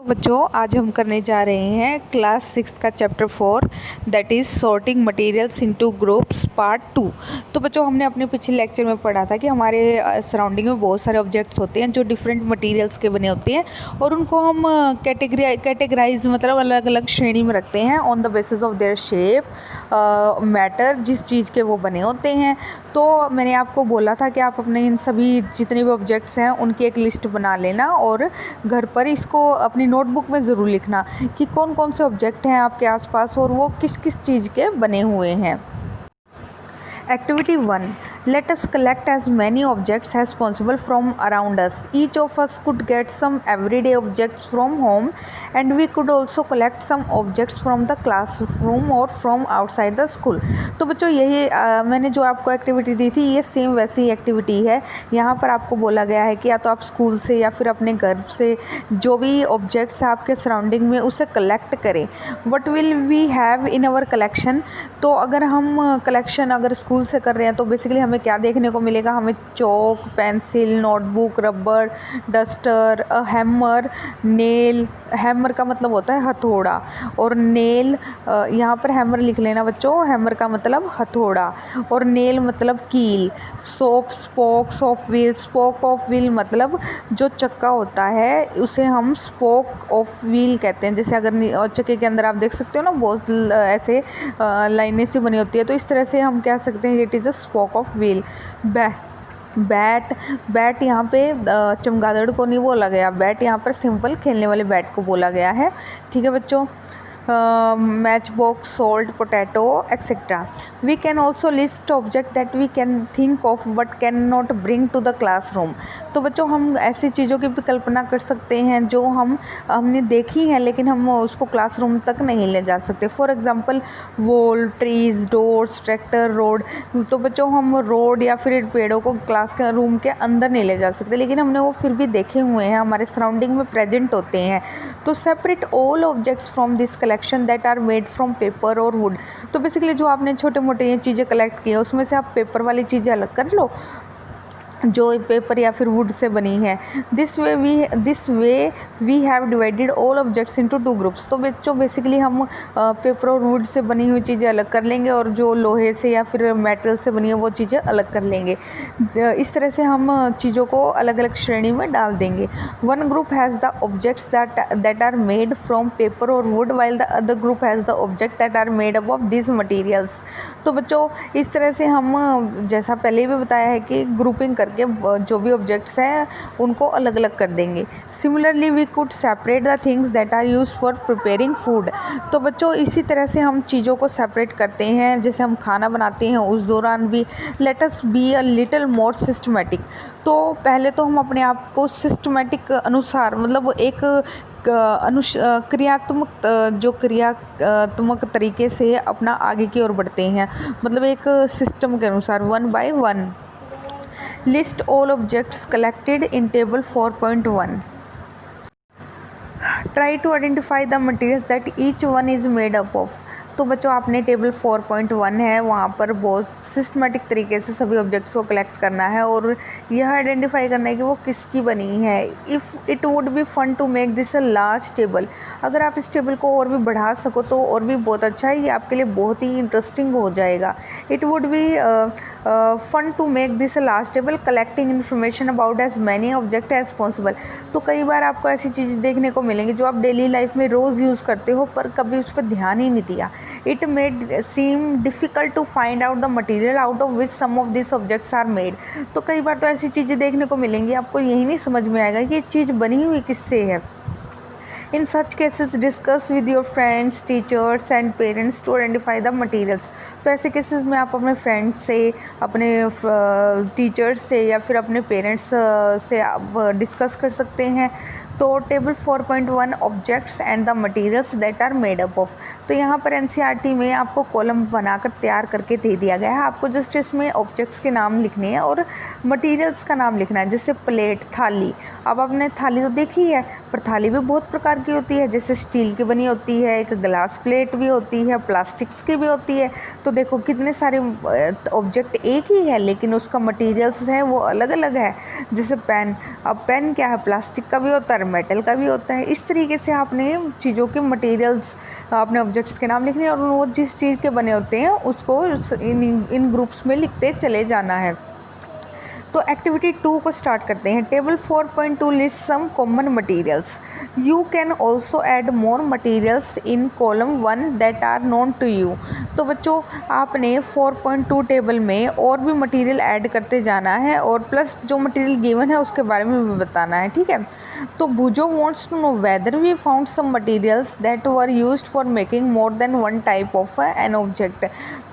बच्चों आज हम करने जा रहे हैं क्लास 6 का chapter 4 that is sorting materials into groups part 2। तो बच्चों हमने अपने पिछले लेक्चर में पढ़ा था कि हमारे सराउंडिंग में बहुत सारे ऑब्जेक्ट्स होते हैं जो डिफरेंट मटेरियल्स के बने होते हैं और उनको हम कैटेगराइज मतलब अलग अलग श्रेणी में रखते हैं on the basis of their shape matter जिस चीज़ के वो बने होते हैं। तो मैंने आपको बोला था कि आप अपने इन सभी जितने भी ऑब्जेक्ट्स हैं उनकी एक लिस्ट बना लेना और घर पर इसको अपनी नोटबुक में ज़रूर लिखना कि कौन कौन से ऑब्जेक्ट हैं आपके आसपास और वो किस किस चीज़ के बने हुए हैं। Activity 1. Let us collect as many objects as possible from around us. Each of us could get some everyday objects from home and we could also collect some objects from the classroom or from outside the school. तो बच्चों यही मैंने जो आपको activity दी थी ये same वैसी ही activity है। यहाँ पर आपको बोला गया है कि या तो आप स्कूल से या फिर अपने घर से जो भी ऑब्जेक्ट्स आपके सराउंडिंग में उसे कलेक्ट करें। What will we have in our collection? तो अगर हम कलेक्शन अगर स्कूल से कर रहे हैं तो बेसिकली हमें क्या देखने को मिलेगा, हमें chalk, pencil, notebook, rubber, duster, hammer, nail. Hammer का मतलब होता है हथौड़ा और नेल, यहाँ पर हैमर लिख लेना बच्चों, हैमर का मतलब हथौड़ा और नेल मतलब कील। Soap, spoke of wheel, spoke of wheel मतलब जो चक्का होता है उसे हम स्पोक ऑफ व्हील कहते हैं। जैसे अगर चक्के के अंदर आप देख सकते हो ना बहुत ऐसे लाइनें सी बनी होती है, तो इस तरह से हम कह सकते हैं it is a spoke of wheel. Bat यहाँ पे चमगादड़ को नहीं बोला गया, बैट यहाँ पर सिंपल खेलने वाले बैट को बोला गया है। ठीक है बच्चों। Match box, salt, potato etcetera. We can also list object that we can think of but can not bring to the classroom. तो बच्चों हम ऐसी चीज़ों की भी कल्पना कर सकते हैं जो हमने देखी हैं लेकिन हम उसको क्लासरूम तक नहीं ले जा सकते। For example wall, trees, doors, tractor, road. तो बच्चों हम रोड या फिर पेड़ों को क्लास के रूम के अंदर नहीं ले जा सकते लेकिन हमने वो फिर भी देखे हुए हैं, हमारे सराउंडिंग में प्रेजेंट होते हैं। तो separate all objects from this collection that are made from paper और वुड। तो बेसिकली जो आपने छोटे मोटे ये चीज़ें कलेक्ट की है उसमें से आप पेपर वाली चीज़ें अलग कर लो जो पेपर या फिर वुड से बनी है। This way we have divided all objects into 2 groups. तो बच्चों बेसिकली हम पेपर और वुड से बनी हुई चीज़ें अलग कर लेंगे और जो लोहे से या फिर मेटल से बनी है वो चीज़ें अलग कर लेंगे। इस तरह से हम चीज़ों को अलग अलग श्रेणी में डाल देंगे। One group has the objects that are made from paper और wood while the other group has the object that are made up of this materials. तो बच्चों इस तरह से हम जैसा पहले भी बताया है कि ग्रुपिंग करके जो भी ऑब्जेक्ट्स हैं उनको अलग अलग कर देंगे। Similarly we could separate the things that are used for preparing food. तो बच्चों इसी तरह से हम चीज़ों को सेपरेट करते हैं, जैसे हम खाना बनाते हैं उस दौरान भी let us be a little more systematic. तो पहले तो हम अपने आप को सिस्टमेटिक अनुसार मतलब एक क्रियात्मक तरीके से अपना आगे की ओर बढ़ते हैं, मतलब एक सिस्टम के अनुसार 1 by 1। List all objects collected in table 4.1. Try to identify the materials that each one is made up of. तो बच्चों आपने टेबल 4.1 है वहाँ पर बहुत सिस्टमेटिक तरीके से सभी ऑब्जेक्ट्स को कलेक्ट करना है और यह आइडेंटिफाई करना है कि वो किसकी बनी है। If it would be fun to make this a large table. अगर आप इस टेबल को और भी बढ़ा सको तो और भी बहुत अच्छा है, ये आपके लिए बहुत ही इंटरेस्टिंग हो जाएगा। It would be fun to make this a large table collecting information about as many object as possible. तो कई बार आपको ऐसी चीज़ें देखने को मिलेंगी जो आप डेली लाइफ में रोज़ यूज़ करते हो पर कभी उस पर ध्यान ही नहीं दिया। It may seem difficult to find out the material out of which some of these objects are made. तो कई बार तो ऐसी चीज़ें देखने को मिलेंगी आपको यही नहीं समझ में आएगा कि ये चीज़ बनी हुई किससे है। In such cases, discuss with your friends, teachers and parents to identify the materials. तो ऐसे केसेस में आप अपने फ्रेंड्स से, अपने टीचर्स से या फिर अपने पेरेंट्स से आप डिस्कस कर सकते हैं। तो table 4.1 objects and the materials that are made up of. तो यहाँ पर एनसीईआरटी में आपको कॉलम बनाकर तैयार करके दे दिया गया है, आपको जस्ट इसमें ऑब्जेक्ट्स के नाम लिखने हैं और मटेरियल्स का नाम लिखना है। जैसे प्लेट, थाली। अब आपने थाली तो देखी है पर थाली भी बहुत प्रकार की होती है, जैसे स्टील की बनी होती है, एक ग्लास प्लेट भी होती है, प्लास्टिक्स की भी होती है। तो देखो कितने सारे ऑब्जेक्ट एक ही है लेकिन उसका मटेरियल्स है वो अलग अलग है। जैसे पेन, अब पेन क्या है, प्लास्टिक का भी होता है, मेटल का भी होता है। इस तरीके से आपने चीज़ों के मटेरियल्स, अपने ऑब्जेक्ट्स के नाम लिखने हैं और वो जिस चीज़ के बने होते हैं उसको इन ग्रुप्स में लिखते चले जाना है। तो एक्टिविटी 2 को स्टार्ट करते हैं। Table 4.2 list some common materials. You can also add more materials in column 1 that are known to you. तो बच्चों आपने 4.2 टेबल में और भी मटेरियल ऐड करते जाना है और प्लस जो मटेरियल गिवन है उसके बारे में भी बताना है, ठीक है। तो Bhujo wants to know whether we found some materials that were used for making more than one type of an object.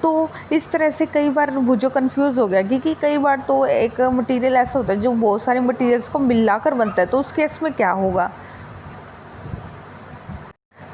तो इस तरह से कई बार भुजो कंफ्यूज हो गया क्योंकि कई बार तो एक मटेरियल ऐसा होता है जो बहुत सारे मटेरियल्स को मिलाकर बनता है, तो उस केस में क्या होगा।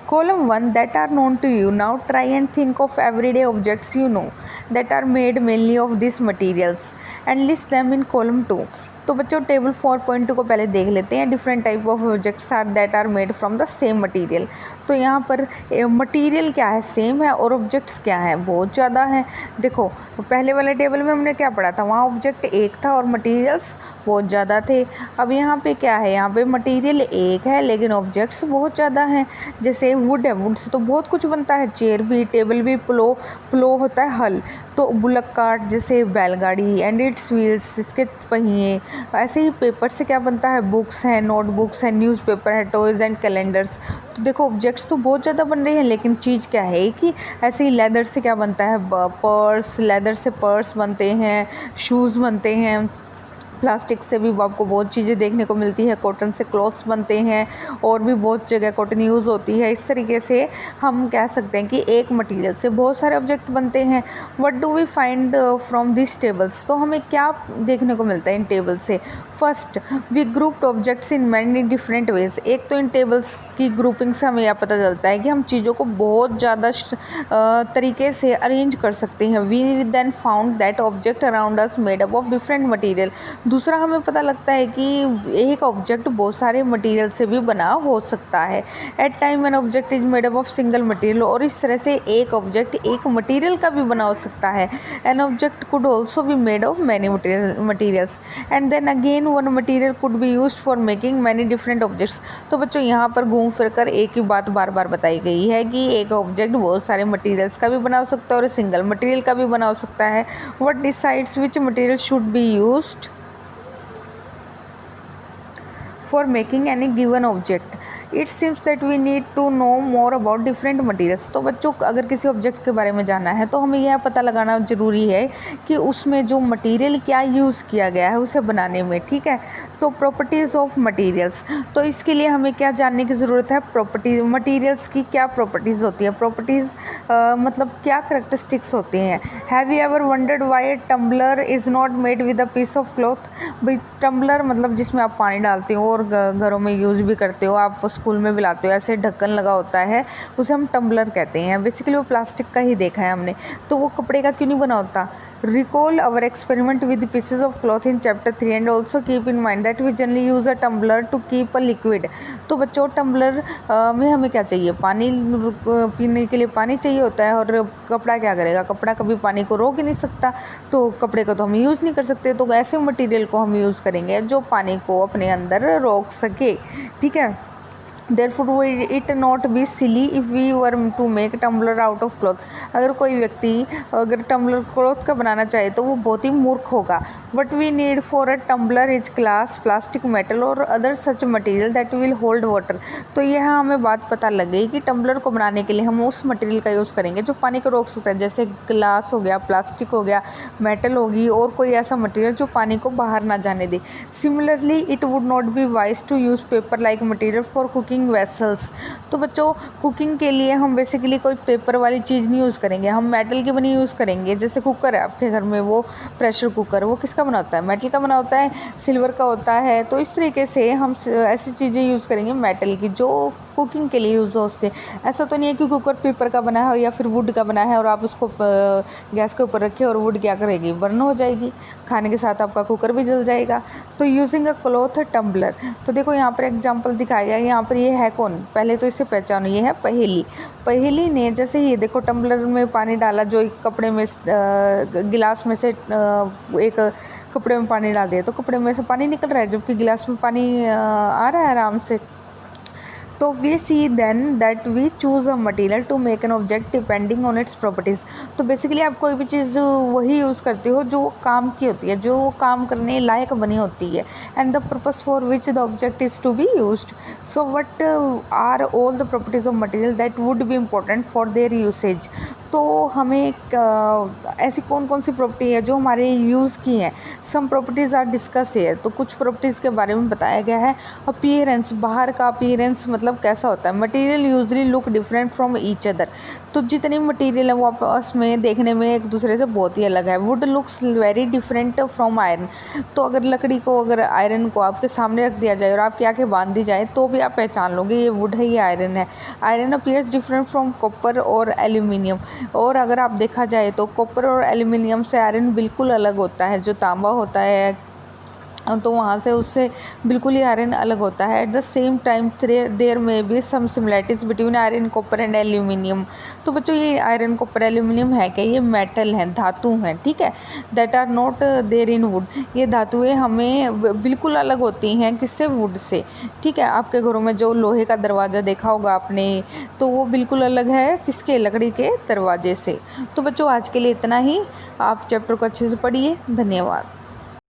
Column 1 that are known to you. Now try and think of everyday objects you know that are made mainly of these materials and list them in column 2. तो बच्चों टेबल 4.2 को पहले देख लेते हैं। Different type of objects are that are made from the same material. तो यहाँ पर मटेरियल क्या है, सेम है, और ऑब्जेक्ट्स क्या है, बहुत ज़्यादा है। देखो पहले वाले टेबल में हमने क्या पढ़ा था, वहाँ ऑब्जेक्ट एक था और मटेरियल्स बहुत ज़्यादा थे। अब यहाँ पे क्या है, यहाँ पे मटेरियल एक है लेकिन ऑब्जेक्ट्स बहुत ज़्यादा हैं। जैसे वुड है, वुड से तो बहुत कुछ बनता है, चेयर भी, टेबल भी, प्लो होता है हल, तो बुलक कार्ट जैसे बैलगाड़ी एंड इट्स व्हील्स, इसके पहिए। ऐसे ही पेपर से क्या बनता है, बुक्स हैं, नोटबुक्स हैं, न्यूज़पेपर है, टॉयज़ एंड कैलेंडर्स। तो देखो ऑब्जेक्ट्स तो बहुत ज़्यादा बन रहे हैं लेकिन चीज़ क्या है कि ऐसे ही लेदर से क्या बनता है, पर्स, लेदर से पर्स बनते हैं, शूज़ बनते हैं। प्लास्टिक से भी आपको बहुत चीज़ें देखने को मिलती है, कॉटन से क्लॉथ्स बनते हैं और भी बहुत जगह कॉटन यूज़ होती है। इस तरीके से हम कह सकते हैं कि एक मटेरियल से बहुत सारे ऑब्जेक्ट बनते हैं। What do we find from this tables. तो हमें क्या देखने को मिलता है इन टेबल से। First we grouped objects in many different ways. एक तो इन टेबल्स की ग्रुपिंग से हमें यह पता चलता है कि हम चीज़ों को बहुत ज़्यादा तरीके से अरेंज कर सकते हैं। We then found that object around us made up of different material. दूसरा हमें पता लगता है कि एक ऑब्जेक्ट बहुत सारे मटेरियल से भी बना हो सकता है। At time an object is made up of single material. और इस तरह से एक ऑब्जेक्ट एक मटेरियल का भी बना हो सकता है। An object could also be made of many materials and then again one material could be used for making many different objects. तो बच्चों यहाँ पर घूम फिर कर एक ही बात बार बार बताई गई है कि एक ऑब्जेक्ट बहुत सारे मटेरियल्स का भी बना हो सकता है और सिंगल मटेरियल का भी बना हो सकता है। What decides which material should be used for making any given object. It seems that we need to know more about different materials. तो बच्चों अगर किसी ऑब्जेक्ट के बारे में जानना है तो हमें यह पता लगाना ज़रूरी है कि उसमें जो मटेरियल क्या यूज़ किया गया है उसे बनाने में, ठीक है। तो प्रॉपर्टीज़ ऑफ मटेरियल्स, तो इसके लिए हमें क्या जानने की ज़रूरत है, प्रॉपर्टीज, मटेरियल्स की क्या प्रॉपर्टीज़ होती है। प्रॉपर्टीज़ मतलब क्या करेक्टरिस्टिक्स होते हैं। Have you ever wondered why tumbler is not made with a piece of cloth. भाई टम्बलर मतलब जिसमें आप पानी डालते हो और घरों में यूज़ भी करते हो, आप स्कूल में भी लाते हो, ऐसे ढक्कन लगा होता है, उसे हम टम्बलर कहते हैं। बेसिकली वो प्लास्टिक का ही देखा है हमने, तो वो कपड़े का क्यों नहीं बना होता। Recall our experiment with pieces of cloth in chapter 3 and also keep in mind that we generally use a tumbler to keep a liquid. तो बच्चों टम्बलर में हमें क्या चाहिए, पानी पीने के लिए पानी चाहिए होता है, और कपड़ा क्या करेगा, कपड़ा कभी पानी को रोक ही नहीं सकता, तो कपड़े को तो हम यूज़ नहीं कर सकते। तो ऐसे मटेरियल को हम यूज़ करेंगे जो पानी को अपने अंदर रोक सके, ठीक है। Therefore it not be silly if we were to make tumbler out of cloth। अगर कोई व्यक्ति अगर टम्बलर क्लॉथ का बनाना चाहे तो वो बहुत ही मूर्ख होगा। What we need for a tumbler is glass, plastic, metal और other such material that will hold water। तो यह हमें बात पता लग गई कि टम्बलर को बनाने के लिए हम उस मटेरियल का यूज़ करेंगे जो पानी को रोक सकता है, जैसे ग्लास हो गया, प्लास्टिक हो गया, मेटल होगी और कोई ऐसा मटेरियल जो पानी को बाहर ना जाने दे। Similarly it would not be wise to use paper like material for cooking vessels. तो बच्चों कुकिंग के लिए हम बेसिकली कोई पेपर वाली चीज़ नहीं यूज़ करेंगे, हम मेटल की बनी यूज़ करेंगे। जैसे कुकर है आपके घर में, वो प्रेशर कुकर, वो किसका बना होता है, मेटल का बना होता है, सिल्वर का होता है। तो इस तरीके से हम ऐसी चीज़ें यूज़ करेंगे मेटल की जो कुकिंग के लिए यूज़ हो उसके। ऐसा तो नहीं है कि कुकर पेपर का बना है या फिर वुड का बना है और आप उसको गैस के ऊपर रखिए और वुड क्या करेगी, बर्न हो जाएगी, खाने के साथ आपका कुकर भी जल जाएगा। तो यूजिंग अ क्लॉथ टम्बलर, तो देखो यहाँ पर एग्जांपल दिखाया गया। यहाँ पर ये है कौन, पहले तो इससे पहचानो, ये है पहेली। पहेली ने जैसे ये देखो टम्बलर में पानी डाला जो एक कपड़े में गिलास में से एक कपड़े में पानी डाल दिया तो कपड़े में से पानी निकल रहा है, जबकि गिलास में पानी आ रहा है आराम से। तो we see then that we choose a material to make an object depending on its properties. तो बेसिकली आप कोई भी चीज़ वही यूज़ करते हो जो काम की होती है, जो काम करने लायक बनी होती है, and the purpose for which the object is to be used. So what are all the properties of material that would be important for their usage. तो हमें ऐसी कौन कौन सी प्रॉपर्टी है जो हमारे यूज़ की हैं। सम प्रॉपर्टीज़ आर डिस्कस है, तो कुछ प्रॉपर्टीज़ के बारे में बताया गया है। अपीयरेंस, बाहर का अपीयरेंस मतलब कैसा होता है। Material usually look different from each other. तो जितनी मटेरियल है वो आपस में देखने में एक दूसरे से बहुत ही अलग है। Would looks very different from iron. तो अगर लकड़ी को, अगर आयरन को आपके सामने रख दिया जाए और आपकी आंखें बांध दी जाए तो भी आप पहचान लोगे ये वुड है, ये आयरन है। Iron appears different from copper और एल्यूमिनियम। और अगर आप देखा जाए तो कॉपर और एल्यूमिनियम से आयरन बिल्कुल अलग होता है। जो तांबा होता है तो वहाँ से उससे बिल्कुल ही आयरन अलग होता है। At the same time there may be some similarities between iron, copper and aluminium. तो बच्चों ये आयरन, कॉपर, एल्यूमिनियम है क्या? ये मेटल हैं, धातु हैं, ठीक है। That are not there in wood. ये धातुएं हमें बिल्कुल अलग होती हैं, किससे? वुड से, ठीक है। आपके घरों में जो लोहे का दरवाज़ा देखा होगा आपने, तो वो बिल्कुल अलग है किसके? लकड़ी के दरवाजे से। तो बच्चों आज के लिए इतना ही। आप चैप्टर को अच्छे से पढ़िए। धन्यवाद।